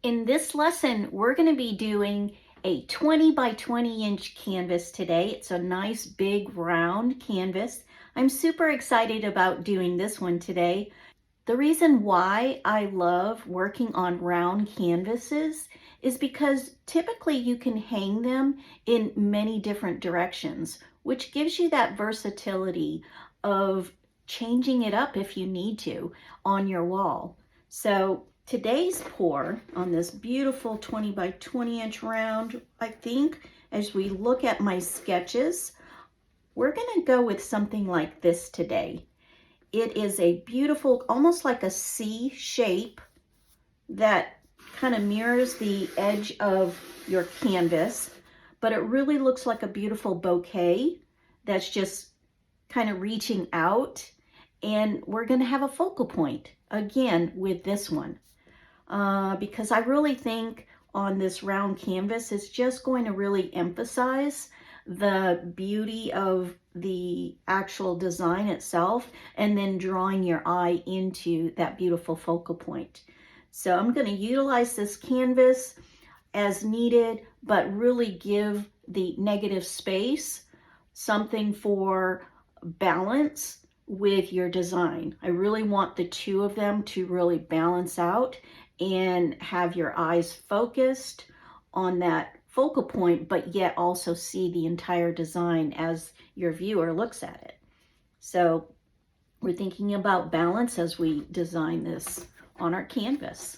In this lesson, we're going to be doing a 20 by 20 inch canvas today. It's a nice big round canvas. I'm super excited about doing this one today. The reason why I love working on round canvases is because typically you can hang them in many different directions, which gives you that versatility of changing it up if you need to on your wall. So today's pour on this beautiful 20 by 20 inch round, I think as we look at my sketches, we're going to go with something like this today. It is a beautiful, almost like a C shape that kind of mirrors the edge of your canvas, but it really looks like a beautiful bouquet that's just kind of reaching out. And we're going to have a focal point again with this one because I really think on this round canvas it's just going to really emphasize the beauty of the actual design itself and then drawing your eye into that beautiful focal point. So I'm going to utilize this canvas as needed, but really give the negative space something for balance with your design. I really want the two of them to really balance out and have your eyes focused on that focal point, but yet also see the entire design as your viewer looks at it. So we're thinking about balance as we design this on our canvas.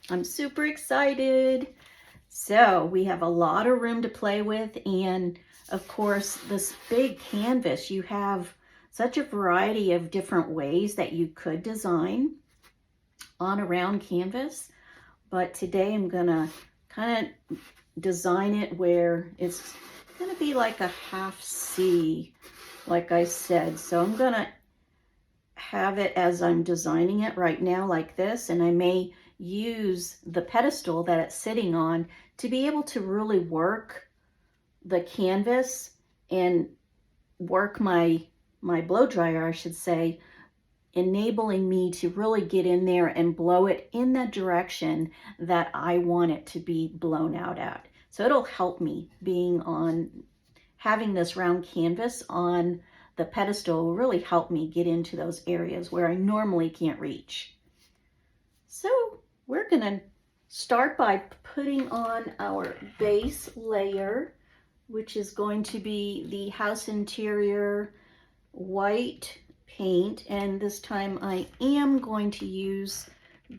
I'm super excited. So we have a lot of room to play with, and of course this big canvas, you have such a variety of different ways that you could design on a round canvas, but today I'm gonna kind of design it where it's gonna be like a half C, like I said. So I'm gonna have it as I'm designing it right now like this, and I may use the pedestal that it's sitting on to be able to really work the canvas and work my blow dryer, I should say, enabling me to really get in there and blow it in the direction that I want it to be blown out at. So it'll help me having this round canvas on the pedestal will really help me get into those areas where I normally can't reach. So we're gonna start by putting on our base layer, which is going to be the house interior white paint, and this time I am going to use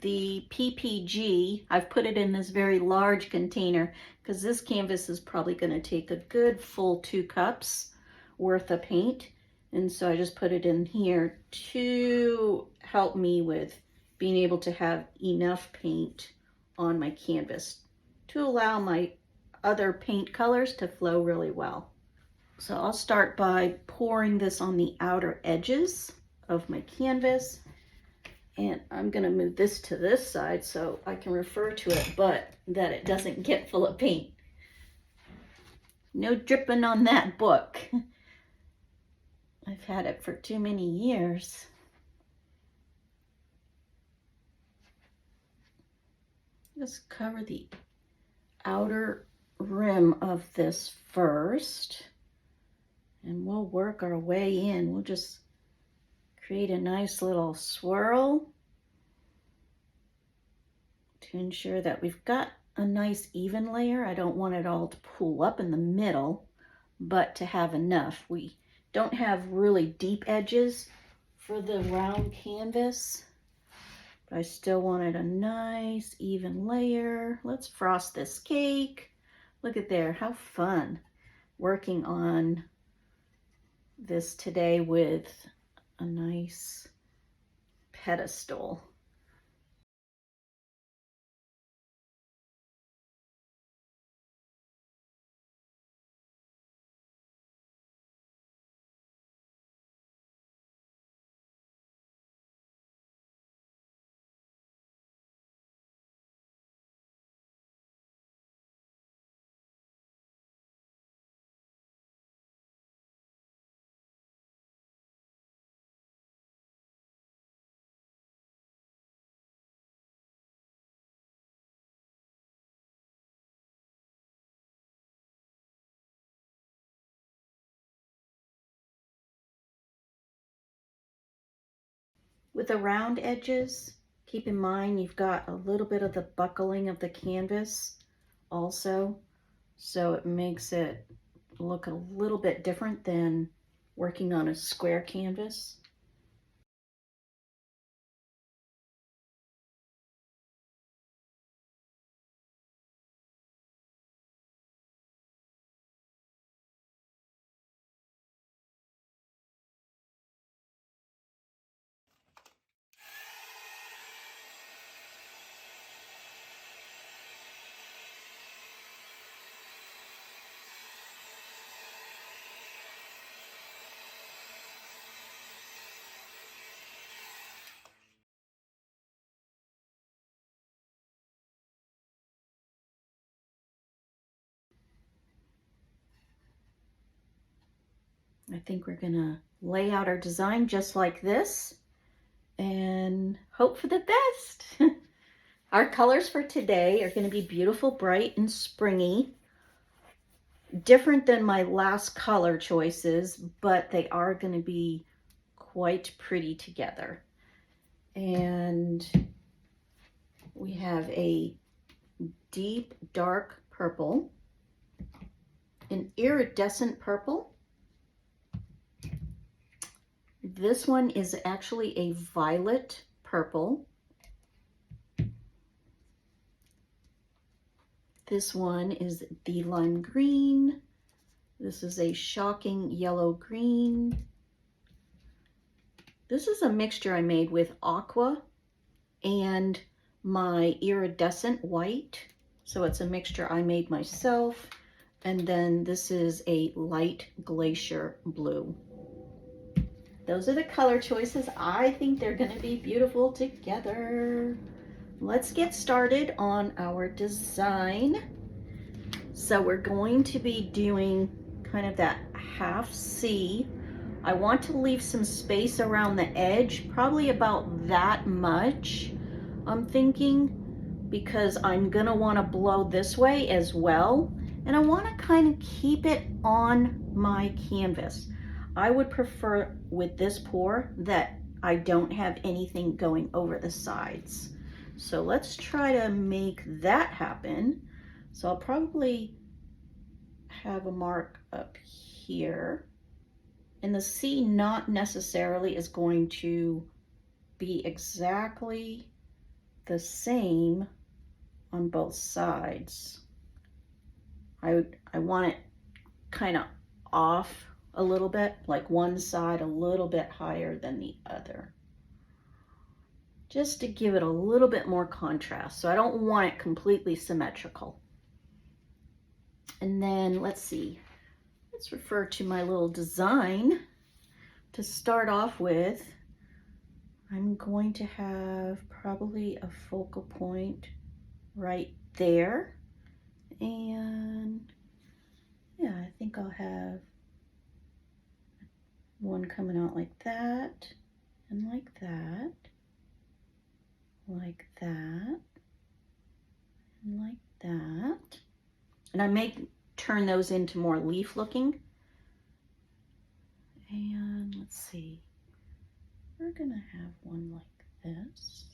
the PPG. I've put it in this very large container because this canvas is probably going to take a good full 2 cups worth of paint, and so I just put it in here to help me with being able to have enough paint on my canvas to allow my other paint colors to flow really well. So I'll start by pouring this on the outer edges of my canvas, and I'm going to move this to this side so I can refer to it, but that it doesn't get full of paint. No dripping on that book. I've had it for too many years. Just cover the outer rim of this first, and we'll work our way in. We'll just create a nice little swirl to ensure that we've got a nice even layer. I don't want it all to pool up in the middle, but to have enough. We don't have really deep edges for the round canvas, but I still wanted a nice even layer. Let's frost this cake. Look at there, how fun working on this today with a nice pedestal. With the round edges, keep in mind you've got a little bit of the buckling of the canvas also, so it makes it look a little bit different than working on a square canvas. I think we're gonna lay out our design just like this and hope for the best. Our colors for today are gonna be beautiful, bright, and springy. Different than my last color choices, but they are gonna be quite pretty together. And we have a deep, dark purple, an iridescent purple. This one is actually a violet purple. This one is the lime green. This is a shocking yellow green. This is a mixture I made with aqua and my iridescent white. So it's a mixture I made myself. And then this is a light glacier blue. Those are the color choices. I think they're gonna be beautiful together. Let's get started on our design. So we're going to be doing kind of that half C. I want to leave some space around the edge, probably about that much, I'm thinking, because I'm gonna wanna blow this way as well. And I wanna kind of keep it on my canvas. I would prefer with this pour that I don't have anything going over the sides. So let's try to make that happen. So I'll probably have a mark up here. And the C not necessarily is going to be exactly the same on both sides. I want it kind of off a little bit, like one side a little bit higher than the other, just to give it a little bit more contrast. So I don't want it completely symmetrical. And then let's see, let's refer to my little design. To start off with, I'm going to have probably a focal point right there. And yeah, I think I'll have one coming out like that, and like that, like that, and like that. And I may turn those into more leaf looking. And let's see, we're gonna have one like this,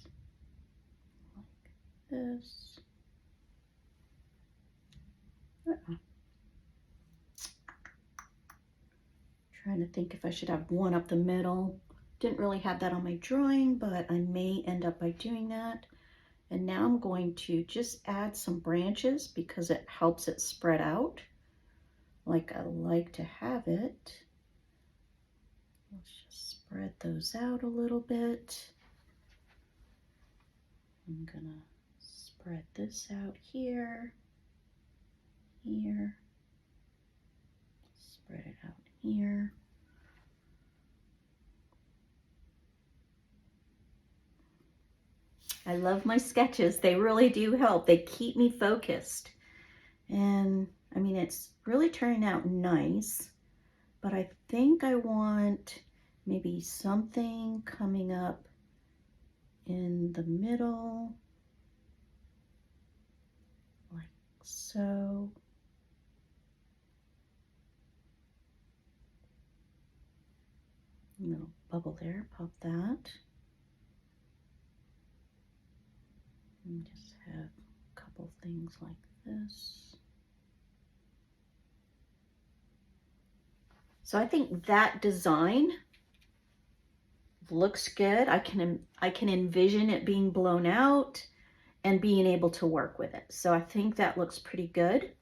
like this. Trying to think if I should have one up the middle. Didn't really have that on my drawing, but I may end up by doing that. And now I'm going to just add some branches because it helps it spread out like I like to have it. Let's just spread those out a little bit. I'm gonna spread this out here, here, spread it out here. I love my sketches. They really do help. They keep me focused. And I mean, it's really turning out nice, but I think I want maybe something coming up in the middle, like so. A little bubble there, pop that. And just have a couple things like this. So I think that design looks good. I can envision it being blown out and being able to work with it. So I think that looks pretty good.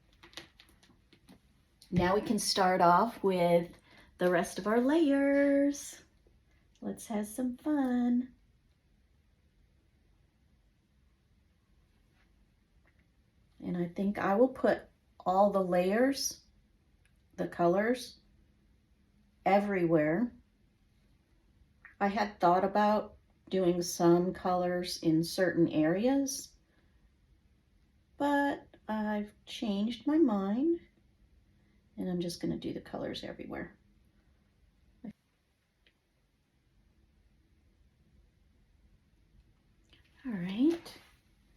Now we can start off with the rest of our layers. Let's have some fun. And I think I will put all the layers, the colors, everywhere. I had thought about doing some colors in certain areas, but I've changed my mind and I'm just going to do the colors everywhere. All right.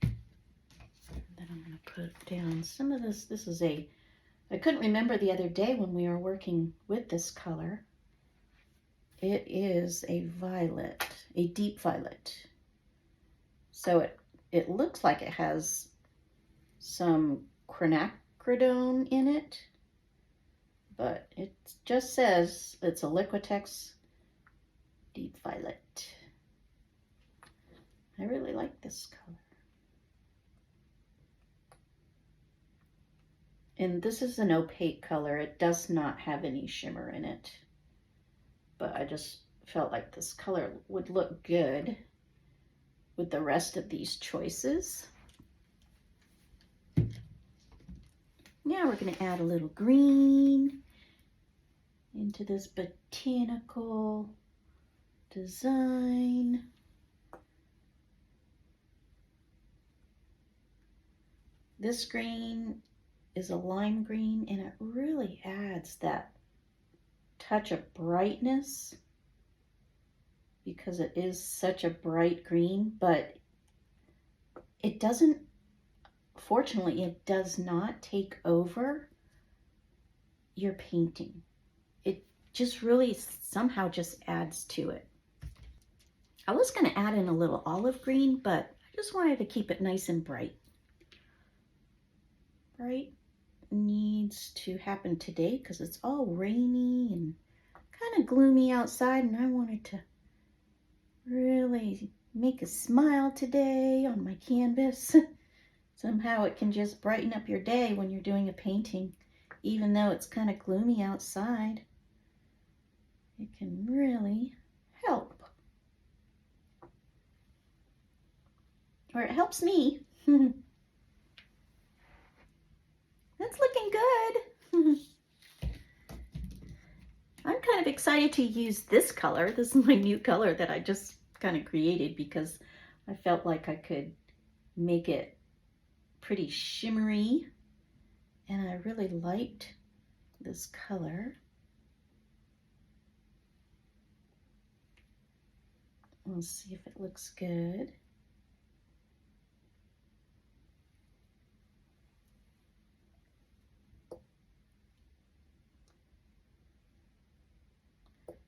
Then I'm going to put down some of this. This is I couldn't remember the other day when we were working with this color. It is a violet, a deep violet. So it looks like it has some quinacridone in it, but it just says it's a Liquitex deep violet. I really like this color. And this is an opaque color. It does not have any shimmer in it. But I just felt like this color would look good with the rest of these choices. Now we're going to add a little green into this botanical design. This green is a lime green, and it really adds that touch of brightness because it is such a bright green, but it doesn't, fortunately, it does not take over your painting. It just really somehow just adds to it. I was going to add in a little olive green, but I just wanted to keep it nice and bright. Bright needs to happen today because it's all rainy and kind of gloomy outside, and I wanted to really make a smile today on my canvas. Somehow it can just brighten up your day when you're doing a painting, even though it's kind of gloomy outside. It can really help. Or it helps me. That's looking good. I'm kind of excited to use this color. This is my new color that I just kind of created because I felt like I could make it pretty shimmery, and I really liked this color. Let's see if it looks good.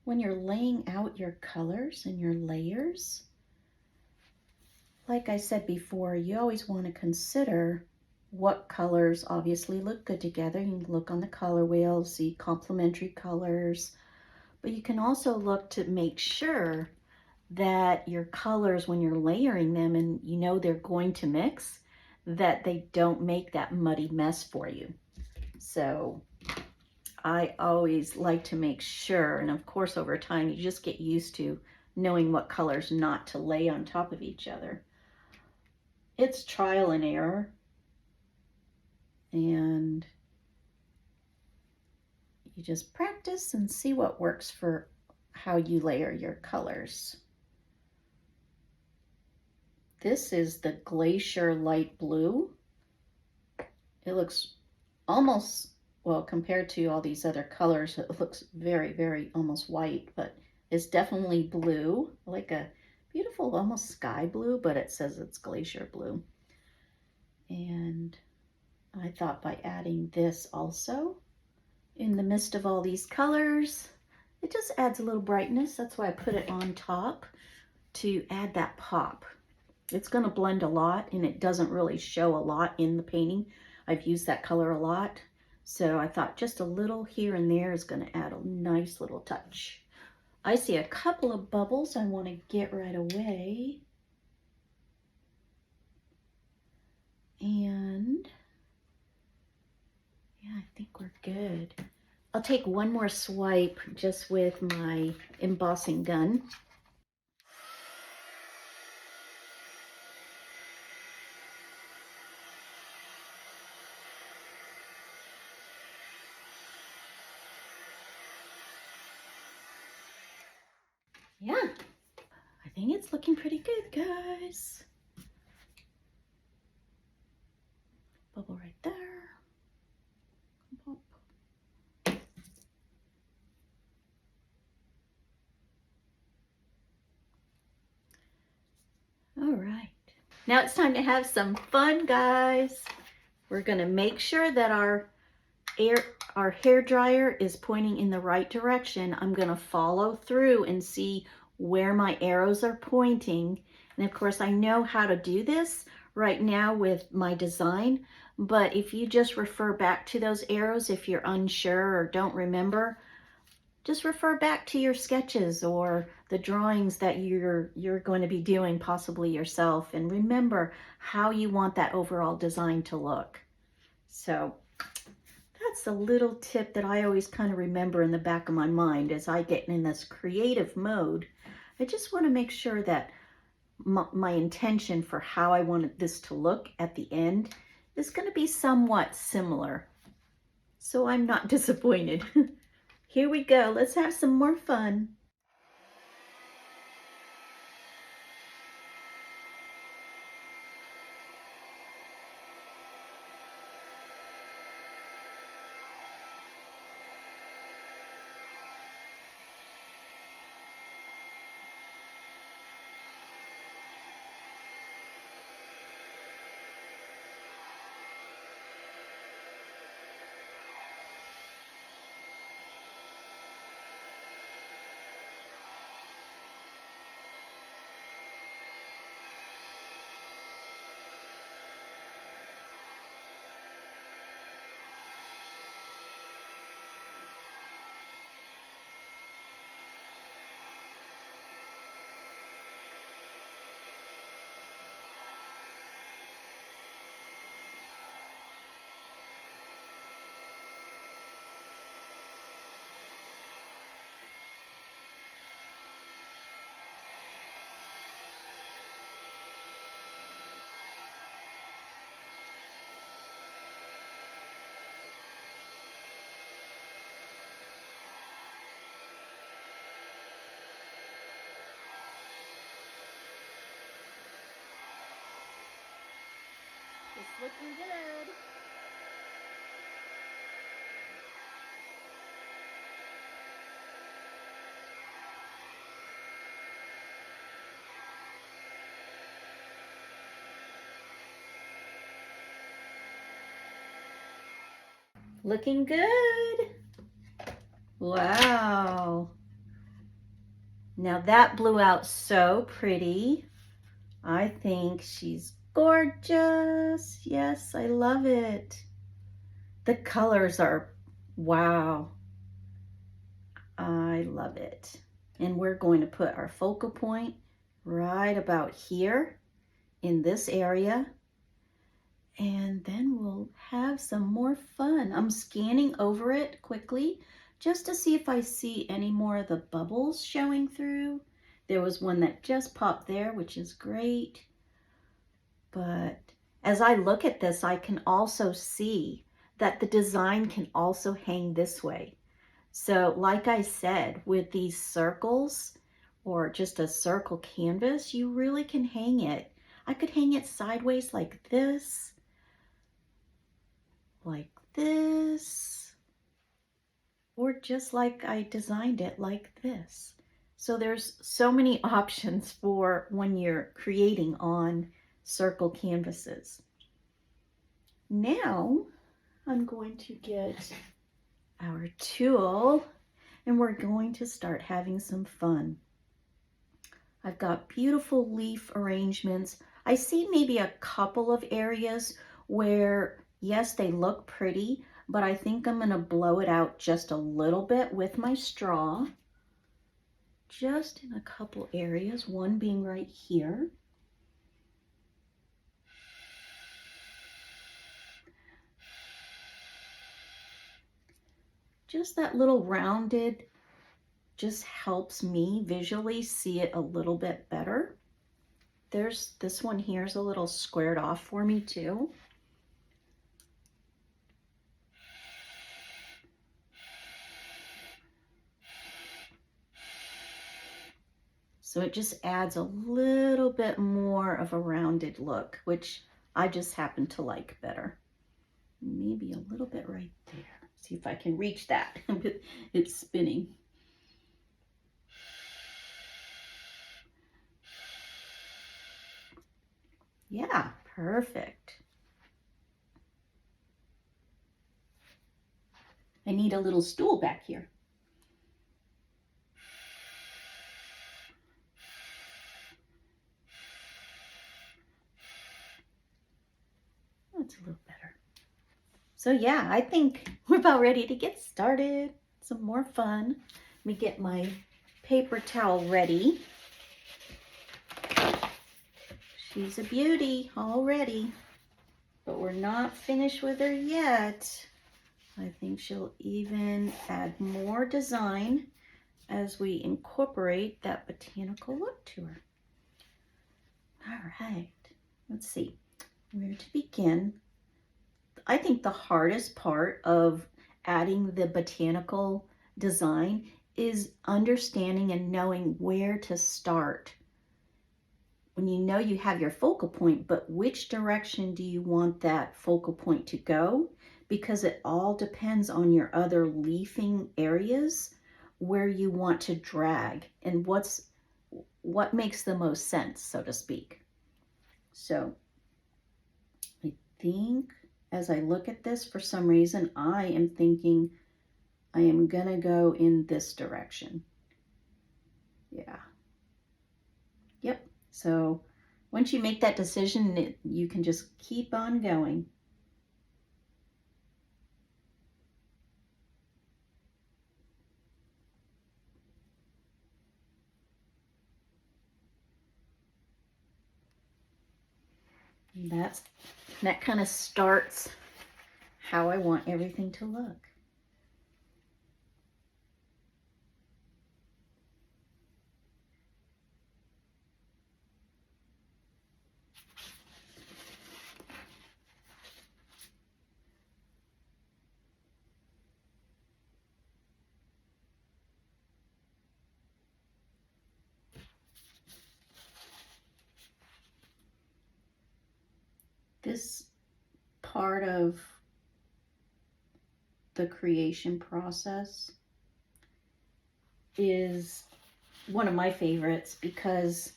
When you're laying out your colors and your layers, like I said before, you always want to consider what colors obviously look good together. You can look on the color wheel, see complementary colors, but you can also look to make sure that your colors, when you're layering them and you know they're going to mix, that they don't make that muddy mess for you. So I always like to make sure, and of course over time you just get used to knowing what colors not to lay on top of each other. It's trial and error, and you just practice and see what works for how you layer your colors. This is the Glacier Light Blue. It looks almost, well, compared to all these other colors, it looks very, very almost white, but it's definitely blue, like a beautiful, almost sky blue, but it says it's glacier blue. And I thought by adding this also in the midst of all these colors, it just adds a little brightness. That's why I put it on top to add that pop. It's going to blend a lot, and it doesn't really show a lot in the painting. I've used that color a lot. So I thought just a little here and there is going to add a nice little touch. I see a couple of bubbles I want to get right away. And yeah, I think we're good. I'll take one more swipe just with my embossing gun. Yeah, I think it's looking pretty good, guys. Bubble right there. All right, now it's time to have some fun, guys. We're gonna make sure that our hair dryer is pointing in the right direction. I'm gonna follow through and see where my arrows are pointing. And of course, I know how to do this right now with my design, but if you just refer back to those arrows, if you're unsure or don't remember, just refer back to your sketches or the drawings that you're going to be doing possibly yourself, and remember how you want that overall design to look. So that's a little tip that I always kind of remember in the back of my mind as I get in this creative mode. I just want to make sure that my intention for how I wanted this to look at the end is going to be somewhat similar, so I'm not disappointed. Here we go. Let's have some more fun. It's looking good. Looking good. Wow. Now that blew out so pretty. I think she's gorgeous. Yes, I love it. The colors are, wow. I love it. And we're going to put our focal point right about here in this area. And then we'll have some more fun. I'm scanning over it quickly just to see if I see any more of the bubbles showing through. There was one that just popped there, which is great. But as I look at this, I can also see that the design can also hang this way. So like I said, with these circles or just a circle canvas, you really can hang it. I could hang it sideways like this, or just like I designed it like this. So there's so many options for when you're creating on circle canvases. Now I'm going to get our tool and we're going to start having some fun. I've got beautiful leaf arrangements. I see maybe a couple of areas where, yes, they look pretty, but I think I'm gonna blow it out just a little bit with my straw. Just in a couple areas, one being right here. Just that little rounded just helps me visually see it a little bit better. There's this one here is a little squared off for me too. So it just adds a little bit more of a rounded look, which I just happen to like better. Maybe a little bit right there. See if I can reach that. It's spinning. Yeah, perfect. I need a little stool back here. That's a little better. So yeah, I think we're about ready to get started. Some more fun. Let me get my paper towel ready. She's a beauty already, but we're not finished with her yet. I think she'll even add more design as we incorporate that botanical look to her. All right, let's see where to begin. I think the hardest part of adding the botanical design is understanding and knowing where to start. When you know you have your focal point, but which direction do you want that focal point to go? Because it all depends on your other leafing areas where you want to drag and what makes the most sense, so to speak. So I think as I look at this, for some reason, I am thinking I am gonna go in this direction. Yeah. Yep. So once you make that decision, you can just keep on going. That kind of starts how I want everything to look. This part of the creation process is one of my favorites because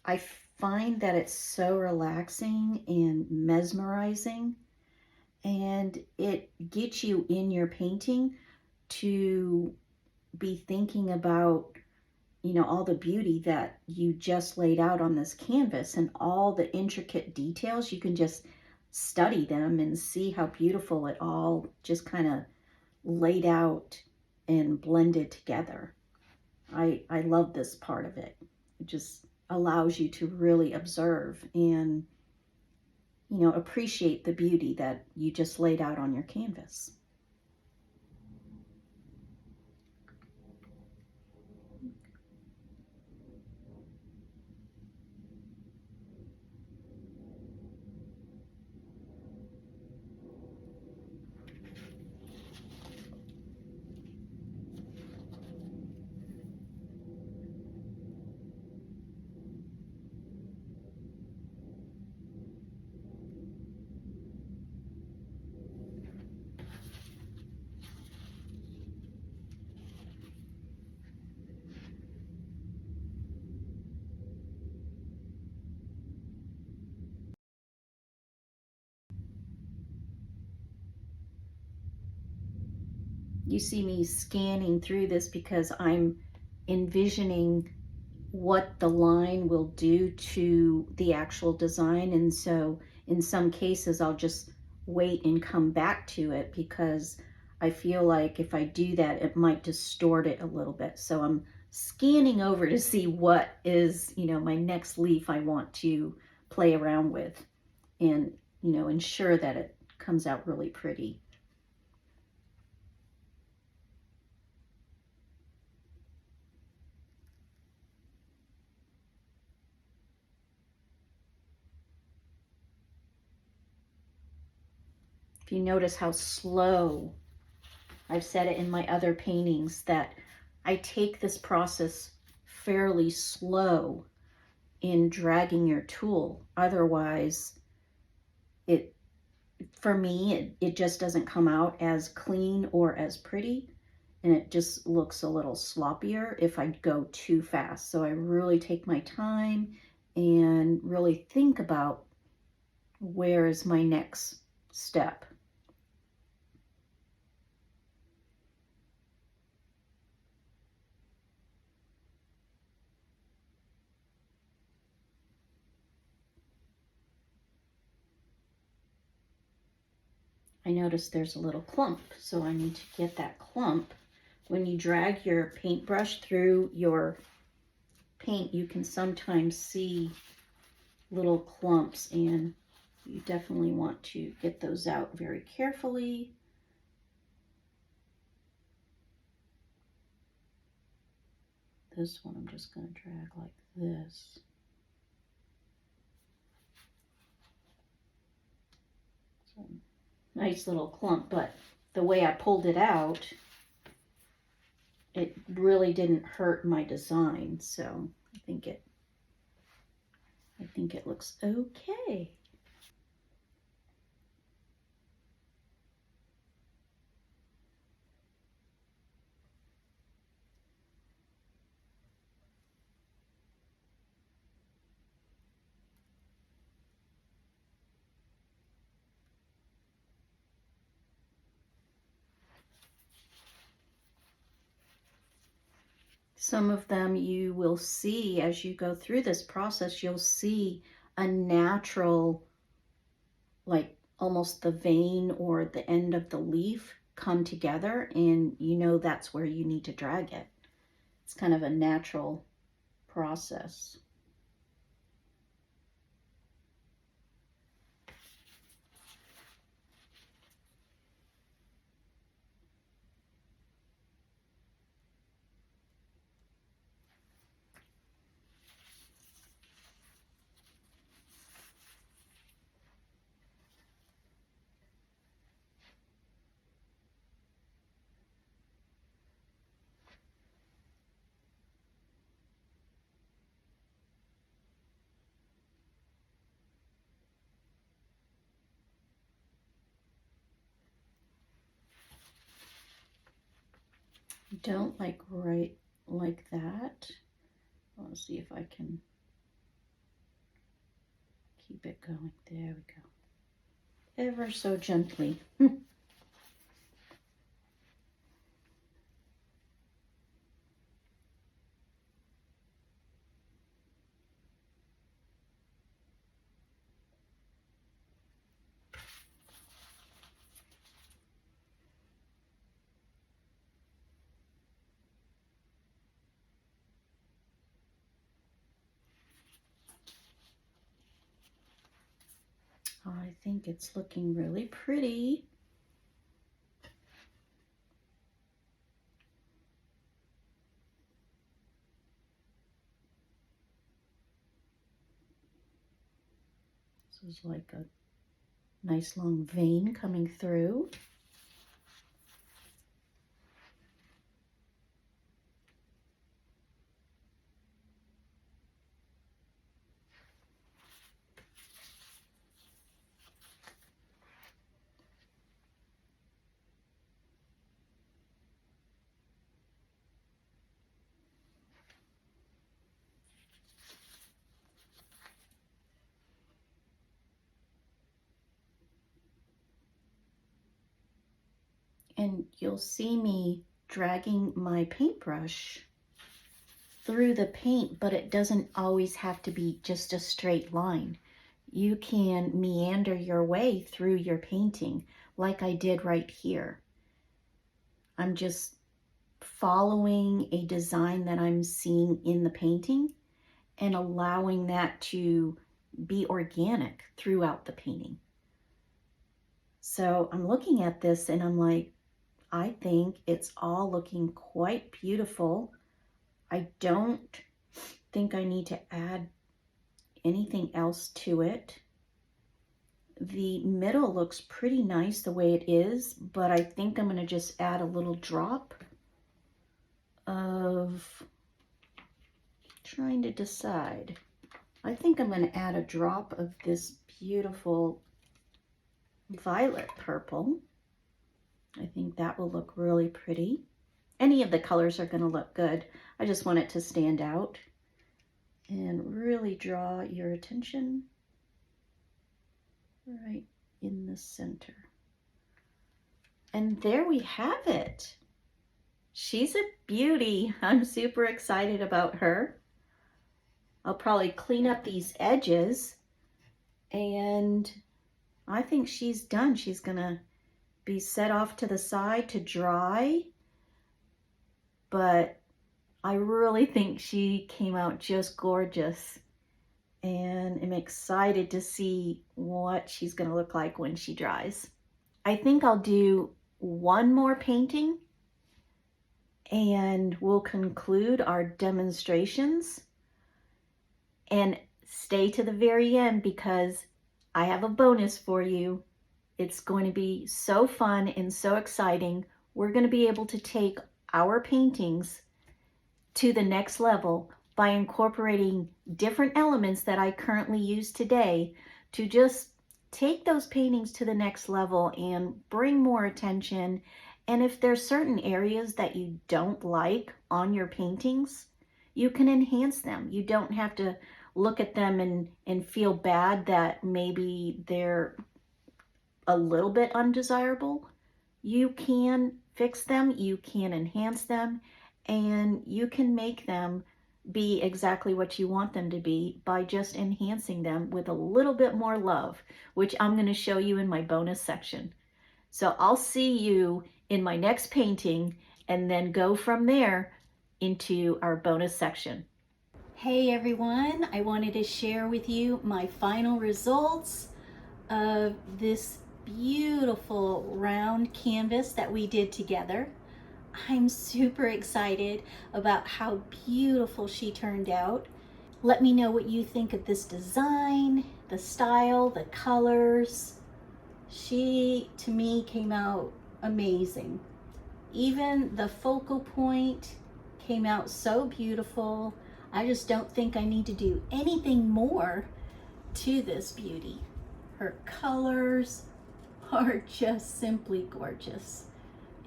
I find that it's so relaxing and mesmerizing, and it gets you in your painting to be thinking about, you know, all the beauty that you just laid out on this canvas and all the intricate details. You can just study them and see how beautiful it all just kind of laid out and blended together. I love this part of it. It just allows you to really observe and, you know, appreciate the beauty that you just laid out on your canvas. You see me scanning through this because I'm envisioning what the line will do to the actual design. And so in some cases, I'll just wait and come back to it because I feel like if I do that, it might distort it a little bit. So I'm scanning over to see what is, my next leaf I want to play around with and, ensure that it comes out really pretty. If you notice how slow, I've said it in my other paintings that I take this process fairly slow in dragging your tool. Otherwise, for me, it just doesn't come out as clean or as pretty, and it just looks a little sloppier if I go too fast. So I really take my time and really think about where is my next step. I notice there's a little clump, so I need to get that clump. When you drag your paintbrush through your paint, you can sometimes see little clumps, and you definitely want to get those out very carefully. This one I'm just going to drag like this. So, nice little clump, but the way I pulled it out, it really didn't hurt my design, so I think it looks okay. Some of them you will see as you go through this process, you'll see a natural, like almost the vein or the end of the leaf come together, and that's where you need to drag it. It's kind of a natural process. Don't right like that. I want to see if I can keep it going. There we go. Ever so gently. I think it's looking really pretty. This is like a nice long vein coming through. And you'll see me dragging my paintbrush through the paint, but it doesn't always have to be just a straight line. You can meander your way through your painting like I did right here. I'm just following a design that I'm seeing in the painting and allowing that to be organic throughout the painting. So I'm looking at this and I'm like, I think it's all looking quite beautiful. I don't think I need to add anything else to it. The middle looks pretty nice the way it is, but I think I'm going to just add a little drop of, trying to decide. I think I'm going to add a drop of this beautiful violet purple. I think that will look really pretty. Any of the colors are going to look good. I just want it to stand out and really draw your attention right in the center. And there we have it. She's a beauty. I'm super excited about her. I'll probably clean up these edges, and I think she's done. She's gonna be set off to the side to dry, but I really think she came out just gorgeous, and I'm excited to see what she's gonna look like when she dries. I think I'll do one more painting and we'll conclude our demonstrations. And stay to the very end because I have a bonus for you. It's going to be so fun and so exciting. We're going to be able to take our paintings to the next level by incorporating different elements that I currently use today to just take those paintings to the next level and bring more attention. And if there's certain areas that you don't like on your paintings, you can enhance them. You don't have to look at them and feel bad that maybe they're a little bit undesirable. You can fix them, you can enhance them, and you can make them be exactly what you want them to be by just enhancing them with a little bit more love, which I'm going to show you in my bonus section. So I'll see you in my next painting and then go from there into our bonus section. Hey everyone, I wanted to share with you my final results of this beautiful round canvas that we did together. I'm super excited about how beautiful she turned out. Let me know what you think of this design, the style, the colors. She, to me, came out amazing. Even the focal point came out so beautiful. I just don't think I need to do anything more to this beauty. Her colors are just simply gorgeous.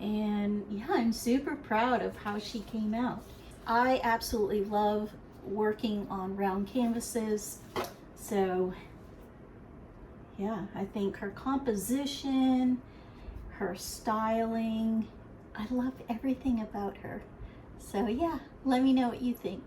And yeah, I'm super proud of how she came out. I absolutely love working on round canvases. So yeah, I think her composition, her styling, I love everything about her. So yeah, let me know what you think.